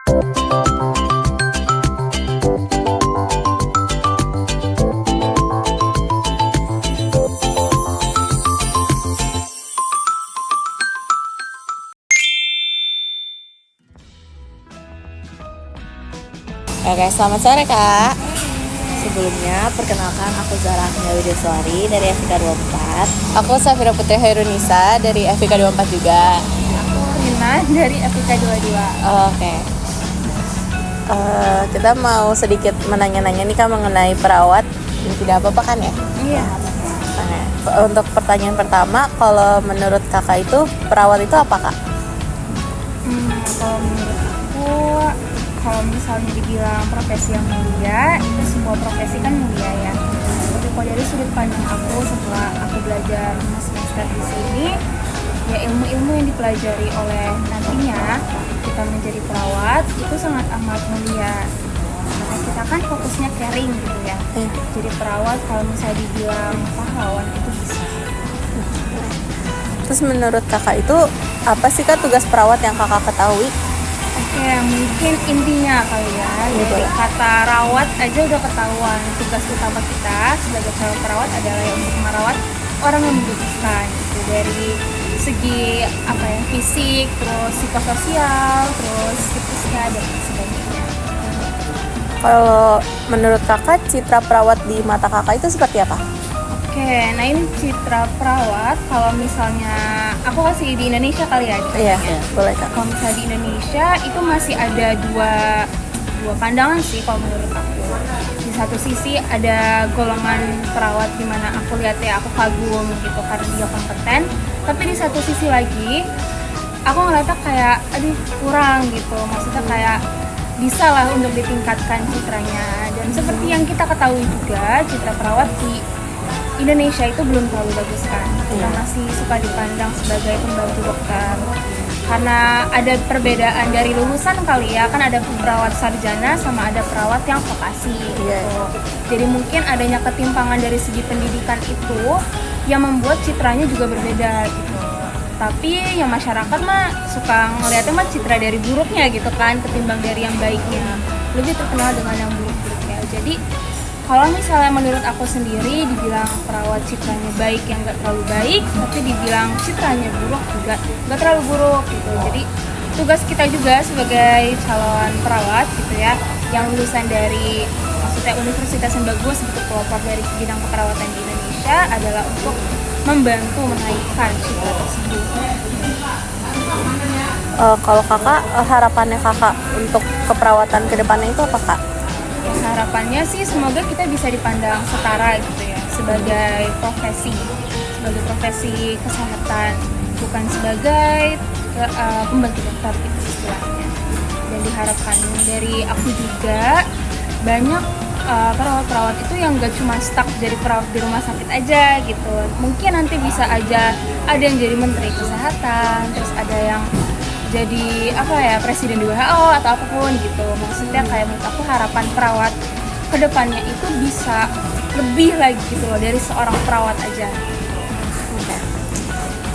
Oke, selamat sore Kak. Sebelumnya, perkenalkan aku Zara Wideswari dari FIK 24. Aku Safira Putri Hairunisa dari FIK 24 juga. Aku Rina dari FIK 22. Oke. Kita mau sedikit menanya-nanya nih Kak mengenai perawat. Tidak apa-apa kan ya? Iya. Nah, untuk pertanyaan pertama, kalau menurut Kakak itu perawat itu apa Kak? Kalau menurut aku, kalau misalnya dibilang profesi yang mulia, itu semua profesi kan mulia ya. Tapi kalau dari sudut pandang aku, setelah aku belajar 5 semester di sini, ya ilmu-ilmu yang dipelajari oleh nantinya kita menjadi perawat itu sangat amat mulia. Karena kita kan fokusnya caring gitu ya. Jadi perawat kalau misalnya dibilang pahlawan itu bisa. Terus menurut Kakak itu apa sih Kak tugas perawat yang Kakak ketahui? Oke, mungkin intinya kali ya, dari kata rawat aja udah ketahuan. Tugas utama kita sebagai calon perawat adalah yang untuk merawat orang yang membutuhkan gitu. Dari segi apa ya, fisik, terus psikososial, terus psikisnya dan sebagainya. Kalau menurut Kakak citra perawat di mata Kakak itu seperti apa? Oke, nah ini citra perawat kalau misalnya aku kasih di Indonesia kali ya. Iya, boleh Kak. Kalau misalnya di Indonesia itu masih ada dua pandangan sih kalau menurut aku. Di satu sisi ada golongan perawat di mana aku lihat ya aku kagum gitu karena dia kompeten. Tapi di satu sisi lagi aku ngeliatnya kayak aduh kurang gitu. Maksudnya kayak bisa lah untuk ditingkatkan citranya. Dan seperti yang kita ketahui juga citra perawat di Indonesia itu belum terlalu bagus kan. Kita masih suka dipandang sebagai pembantu dokter. Karena ada perbedaan dari lulusan kali ya, kan ada perawat sarjana sama ada perawat yang vokasi gitu. Jadi mungkin adanya ketimpangan dari segi pendidikan itu yang membuat citranya juga berbeda gitu. Tapi yang masyarakat mah suka ngeliatnya mah citra dari buruknya gitu kan, ketimbang dari yang baiknya. Lebih terkenal dengan yang buruk-buruknya. Jadi kalau misalnya menurut aku sendiri dibilang perawat citranya baik yang gak terlalu baik, tapi dibilang citranya buruk juga gak terlalu buruk gitu. Jadi tugas kita juga sebagai calon perawat gitu ya, yang lulusan dari maksudnya universitas yang bagus gitu, pelopor dari bidang keperawatan di Indonesia adalah untuk membantu menaikkan citra tersebut. Kalau Kakak, harapannya Kakak untuk keperawatan ke depannya itu apa Kak? Harapannya sih semoga kita bisa dipandang setara gitu ya, sebagai profesi kesehatan, bukan sebagai pembantu dokter gitu istilahnya. Dan diharapkan dari aku juga banyak perawat-perawat itu yang gak cuma stuck jadi perawat di rumah sakit aja gitu. Mungkin nanti bisa aja ada yang jadi menteri kesehatan, terus ada yang jadi presiden di WHO atau apapun gitu. Maksudnya kayak menurut aku harapan perawat kedepannya itu bisa lebih lagi gitu loh dari seorang perawat aja.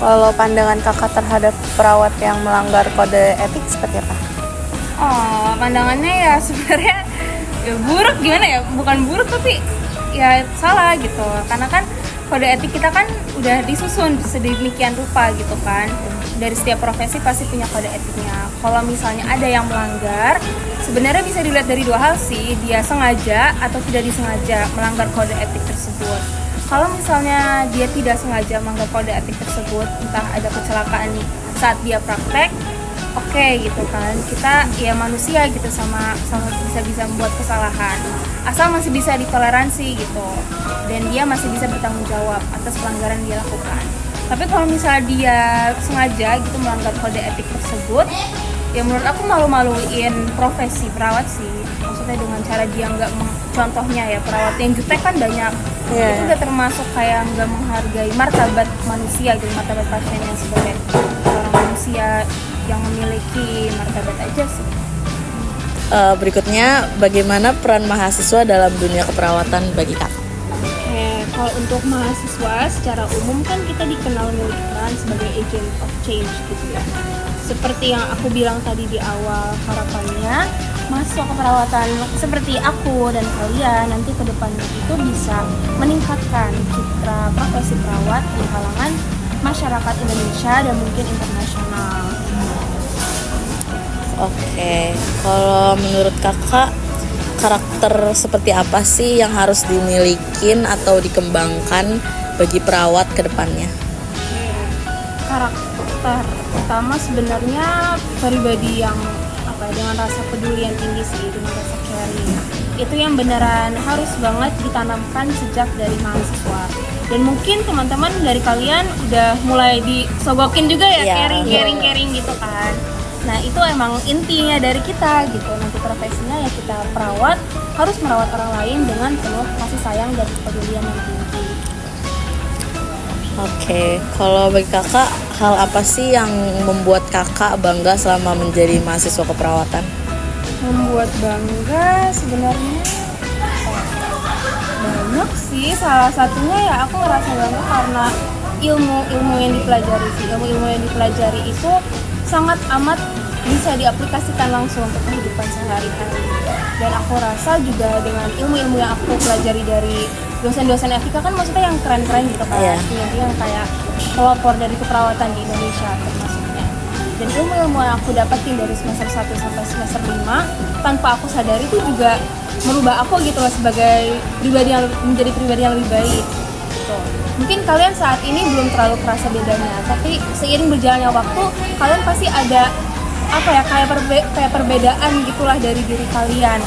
Kalau pandangan Kakak terhadap perawat yang melanggar kode etik seperti apa? Pandangannya ya sebenarnya ya buruk, gimana ya, bukan buruk tapi ya salah gitu. Karena kan kode etik kita kan udah disusun sedemikian rupa gitu kan. Dari setiap profesi pasti punya kode etiknya. Kalau misalnya ada yang melanggar, sebenarnya bisa dilihat dari dua hal sih, dia sengaja atau tidak disengaja melanggar kode etik tersebut. Kalau misalnya dia tidak sengaja melanggar kode etik tersebut, entah ada kecelakaan saat dia praktek, oke gitu kan, kita ya manusia gitu, sama bisa membuat kesalahan, asal masih bisa ditoleransi gitu, dan dia masih bisa bertanggung jawab atas pelanggaran dia lakukan. Tapi kalau misalnya dia sengaja gitu melanggar kode etik tersebut, ya menurut aku malu-maluin profesi perawat sih. Maksudnya dengan cara dia contohnya ya perawat yang jutek kan banyak. Itu udah termasuk kayak nggak menghargai martabat manusia gitu, martabat pasien yang sebagai orang manusia yang memiliki martabat aja sih. Berikutnya, bagaimana peran mahasiswa dalam dunia keperawatan bagi Kakak? Kalau untuk mahasiswa secara umum kan kita dikenal memiliki peran sebagai agent of change gitu ya. Seperti yang aku bilang tadi di awal, harapannya mahasiswa keperawatan seperti aku dan kalian nanti ke depannya itu bisa meningkatkan citra profesi perawat di kalangan masyarakat Indonesia dan mungkin internasional. Oke, kalau menurut kakak karakter seperti apa sih yang harus dimilikin atau dikembangkan bagi perawat ke depannya? Karakter pertama sebenarnya pribadi yang dengan rasa peduli yang tinggi sih, dengan rasa caring. Itu yang beneran harus banget ditanamkan sejak dari mahasiswa. Dan mungkin teman-teman dari kalian udah mulai disogokin juga ya, caring gitu kan. Nah itu emang intinya dari kita gitu. Nanti profesinya ya kita perawat, harus merawat orang lain dengan penuh kasih sayang dan kepedulian yang tinggi. Oke, kalau bagi kakak, hal apa sih yang membuat kakak bangga selama menjadi mahasiswa keperawatan? Membuat bangga sebenarnya banyak sih. Salah satunya ya aku ngerasa bangga karena ilmu yang dipelajari sih. Ilmu yang dipelajari itu sangat amat bisa diaplikasikan langsung untuk kehidupan sehari-hari. Dan aku rasa juga dengan ilmu-ilmu yang aku pelajari dari dosen-dosen FIK kan maksudnya yang keren-keren gitu kan, yang kayak pelopor dari keperawatan di Indonesia termasuknya. Dan ilmu-ilmu yang aku dapetin dari semester 1 sampai semester 5 tanpa aku sadari itu juga merubah aku gitu loh sebagai menjadi pribadi yang lebih baik gitu. Mungkin kalian saat ini belum terlalu kerasa bedanya, tapi seiring berjalannya waktu kalian pasti ada kayak perbedaan gitulah dari diri kalian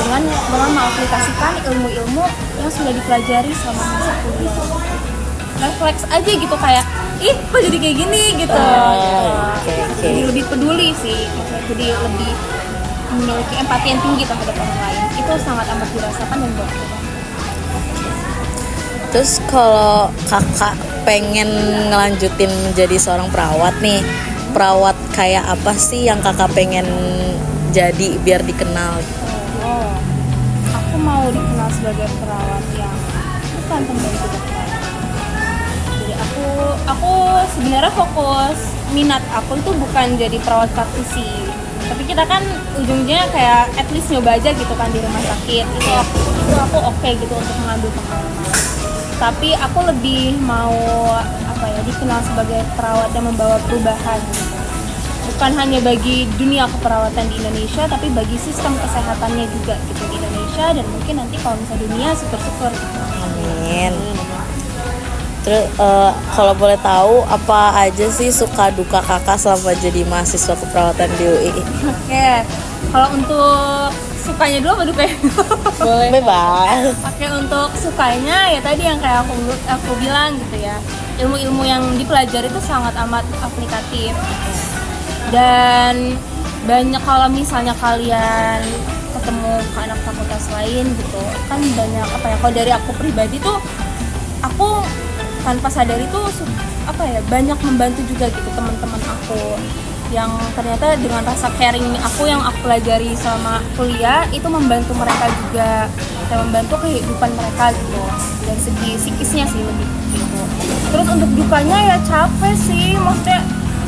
dengan mengaplikasikan ilmu-ilmu yang sudah dipelajari selama masa kuliah. Refleks aja gitu kayak, ih kok jadi kayak gini gitu. Jadi lebih peduli sih, maksudnya jadi lebih memiliki empati yang tinggi terhadap orang lain. Itu sangat amat dirasakan dan buat aku. Terus kalau kakak pengen ngelanjutin menjadi seorang perawat nih, perawat kayak apa sih yang kakak pengen jadi biar dikenal? Aku mau dikenal sebagai perawat yang bukan pembantu dokter. Jadi aku sebenarnya fokus minat aku itu bukan jadi perawat praktisi. Tapi kita kan ujungnya kayak at least nyoba aja gitu kan di rumah sakit. Itu aku oke gitu untuk mengambil pengalaman. Tapi aku lebih mau dikenal sebagai perawat yang membawa perubahan gitu. Bukan hanya bagi dunia keperawatan di Indonesia, tapi bagi sistem kesehatannya juga gitu di Indonesia dan mungkin nanti kalau misalnya dunia syukur-syukur gitu. Amin. Terus kalau boleh tahu apa aja sih suka duka kakak selama jadi mahasiswa keperawatan di UI? Oke, kalau untuk sukanya dulu apa dukanya? Boleh. Bebas. Oke, untuk sukanya ya tadi yang kayak aku bilang gitu ya. Ilmu-ilmu yang dipelajari itu sangat amat aplikatif. Dan banyak kalau misalnya kalian ketemu ke anak fakultas lain gitu kan banyak kalau dari aku pribadi tuh aku tanpa sadari tuh banyak membantu juga gitu teman-teman aku yang ternyata dengan rasa caring aku yang aku pelajari selama kuliah itu membantu mereka juga dan membantu kehidupan mereka gitu dari segi psikisnya sih lebih gitu. Terus untuk dukanya ya capek sih, maksudnya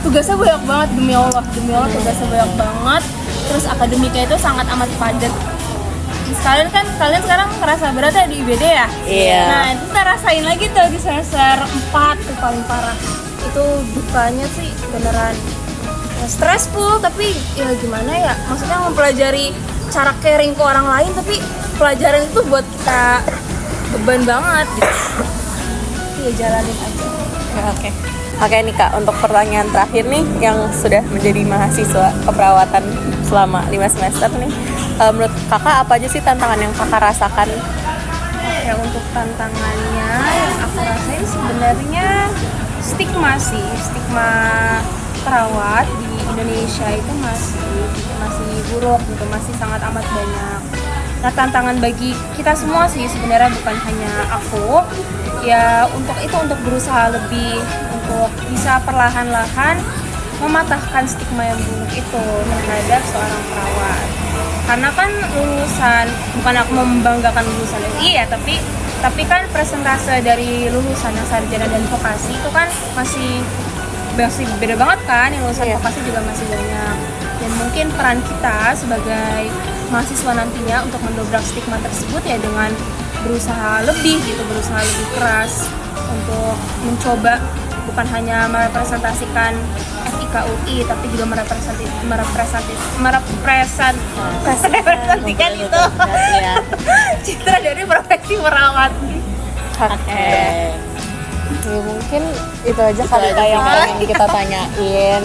tugasnya banyak banget demi Allah tugasnya banyak banget. Terus akademiknya itu sangat amat padat. Kalian sekarang ngerasa berat ya di IBD ya? Iya. Nah itu kita rasain lagi tuh di semester 4 tuh paling parah. Itu dukanya sih beneran stressful, tapi ya gimana ya, maksudnya mempelajari cara caring ke orang lain tapi pelajaran itu buat kita beban banget gitu. Ya jalanin aja. Oke nih Kak, untuk pertanyaan terakhir nih yang sudah menjadi mahasiswa keperawatan selama 5 semester nih, menurut kakak apa aja sih tantangan yang kakak rasakan? Ya untuk tantangannya yang aku rasain sebenarnya stigma perawat di Indonesia itu masih buruk gitu, masih sangat amat banyak. Nah tantangan bagi kita semua sih sebenarnya, bukan hanya aku ya, untuk berusaha lebih untuk bisa perlahan-lahan mematahkan stigma yang buruk itu terhadap seorang perawat. Karena kan lulusan, bukan aku membanggakan lulusan UI ya, tapi kan persentase dari lulusan yang sarjana dan vokasi itu kan masih beda banget kan, yang lulusan vokasi juga masih banyak. Dan mungkin peran kita sebagai mahasiswa nantinya untuk mendobrak stigma tersebut ya dengan berusaha lebih gitu, berusaha lebih keras untuk mencoba bukan hanya merepresentasikan FIK UI tapi juga merepresentasikan itu Ya. citra dari profesi perawat. Oke. Ya, mungkin itu aja kali Kak yang pengen kita tanyain.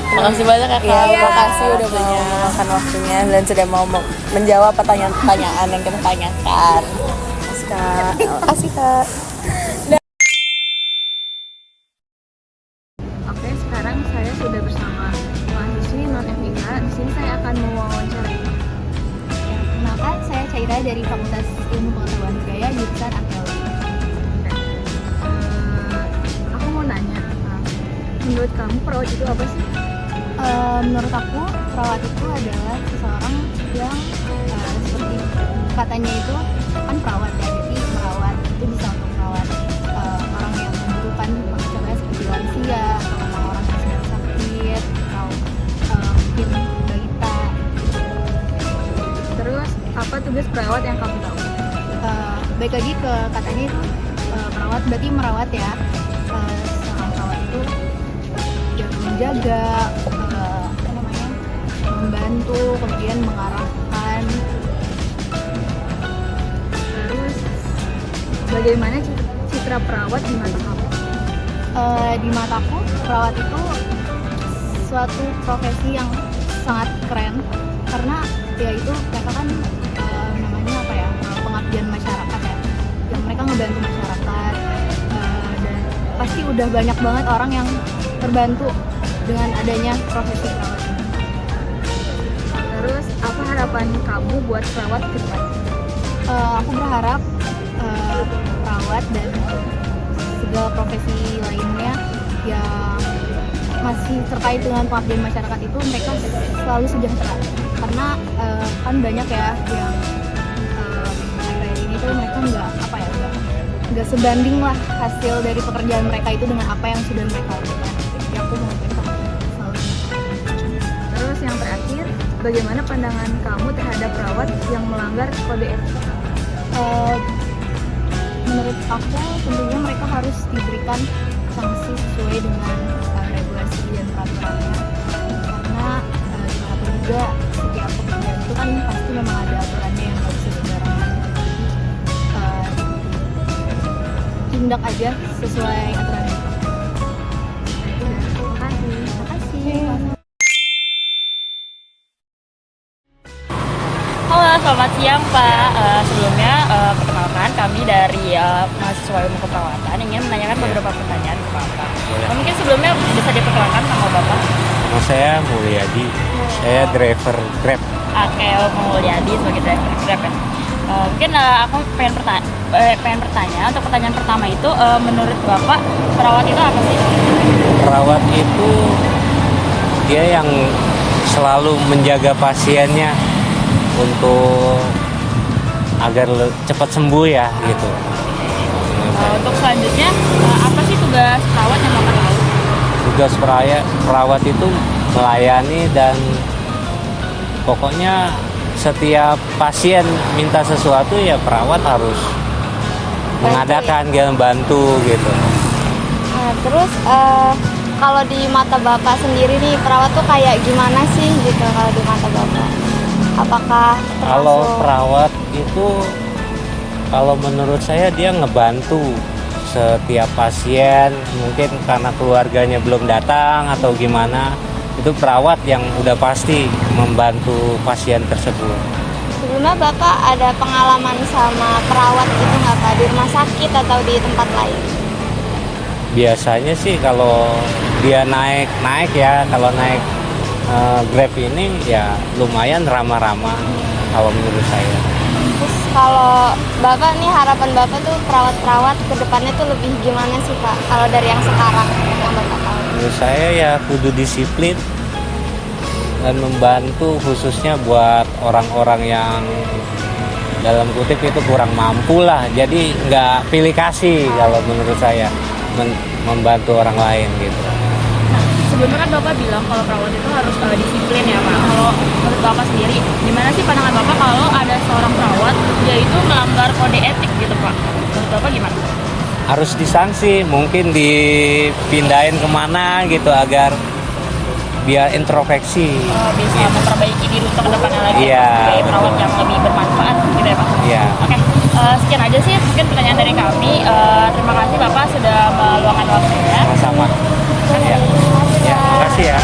Makasih banyak ya Kak. Iya. Makasih udah mau makan waktunya dan sudah mau menjawab pertanyaan-pertanyaan yang kita tanyakan. Makasih Kak. Makasih Kak. Oke, sekarang saya sudah bersama mahasiswi non-FIK. Di sini saya akan mewawancarai. Kenalkan, saya Caira dari Fakultas Ilmu Pengetahuan Budaya, jurusan Arkeologi. Aku mau nanya, menurut kamu perawat itu apa sih? Menurut aku, perawat itu adalah seseorang yang seperti katanya itu kan perawat ya, jadi merawat itu bisa untuk merawat orang yang membutuhkan, contohnya seperti lansia atau orang-orang yang sedang sakit atau mungkin balita. Terus apa tugas perawat yang kamu tahu? Baik lagi ke katanya itu perawat berarti merawat ya. Seorang perawat itu ya menjaga, apa namanya, membantu, kemudian mengarahkan. Terus bagaimana citra perawat di mata kamu? Di mataku perawat itu suatu profesi yang sangat keren karena ya itu mereka kan namanya apa ya, pengabdian masyarakat ya, yang mereka ngebantu masyarakat, dan pasti udah banyak banget orang yang terbantu dengan adanya profesi perawat ini. Terus apa harapan kamu buat perawat ke depan? Aku berharap perawat dan segala profesi lainnya yang masih terkait dengan pengabdian masyarakat itu mereka selalu sejahtera karena kan banyak ya yang akhir-akhir ini tuh mereka nggak sebanding lah hasil dari pekerjaan mereka itu dengan apa yang sudah mereka lakukan. Jadi aku mau mereka selalu Terus yang terakhir, bagaimana pandangan kamu terhadap perawat yang melanggar kode etik? Menurut aku tentunya mereka harus diberikan sanksi sesuai dengan regulasi dan peraturannya karena dimanapun juga setiap pekerjaan itu kan pasti memang ada aturannya yang nggak bisa sembarangan. Tindak aja sesuai aturan itu. Terima kasih. Terima kasih. Halo, selamat siang Pak. Sebelumnya perkenalkan kami dari mahasiswa ilmu keperawatan ingin menanyakan beberapa pertanyaan ke Bapak. Mungkin sebelumnya bisa diperkenalkan nama Bapak? Nama saya Mulyadi, saya driver Grab. Oke, Mulyadi sebagai driver Grab ya. Mungkin aku pengen bertanya untuk pertanyaan pertama itu menurut Bapak perawat itu apa sih? Perawat itu dia yang selalu menjaga pasiennya untuk agar cepat sembuh ya gitu. Untuk selanjutnya apa sih tugas perawat yang Bapak tahu? Tugas perawat itu melayani dan pokoknya setiap pasien minta sesuatu ya perawat harus mengadakan, dia membantu gitu. Nah, terus kalau di mata Bapak sendiri nih perawat tuh kayak gimana sih gitu kalau di mata Bapak? Apakah Kalau termasuk perawat itu, kalau menurut saya dia ngebantu setiap pasien, mungkin karena keluarganya belum datang atau gimana, itu perawat yang udah pasti membantu pasien tersebut. sebelumnya Bapak ada pengalaman sama perawat gitu nggak Pak, di rumah sakit atau di tempat lain? Biasanya sih kalau dia naik ya, kalau naik Grab ini ya lumayan ramah-ramah kalau menurut saya. Terus kalau Bapak nih, harapan Bapak tuh perawat-perawat ke depannya tuh lebih gimana sih Pak kalau dari yang sekarang yang Bapak tahu? Menurut saya ya kudu disiplin dan membantu khususnya buat orang-orang yang dalam kutip itu kurang mampu lah. Jadi nggak pilih kasih kalau menurut saya, membantu orang lain gitu. Sebelumnya kan Bapak bilang kalau perawat itu harus disiplin ya Pak. Kalau menurut Bapak sendiri, gimana sih pandangan kode etik gitu Pak. Menurut Bapak gimana? Harus disanksi, mungkin dipindahin kemana gitu agar biar introspeksi. Bisa memperbaiki diri untuk kedepannya lagi Iya, sebagai perawat betul. yang lebih bermanfaat gitu ya Pak. Iya. Oke, sekian aja sih mungkin pertanyaan dari kami. Terima kasih Bapak sudah meluangkan waktunya. Sama-sama. Ya, makasih ya.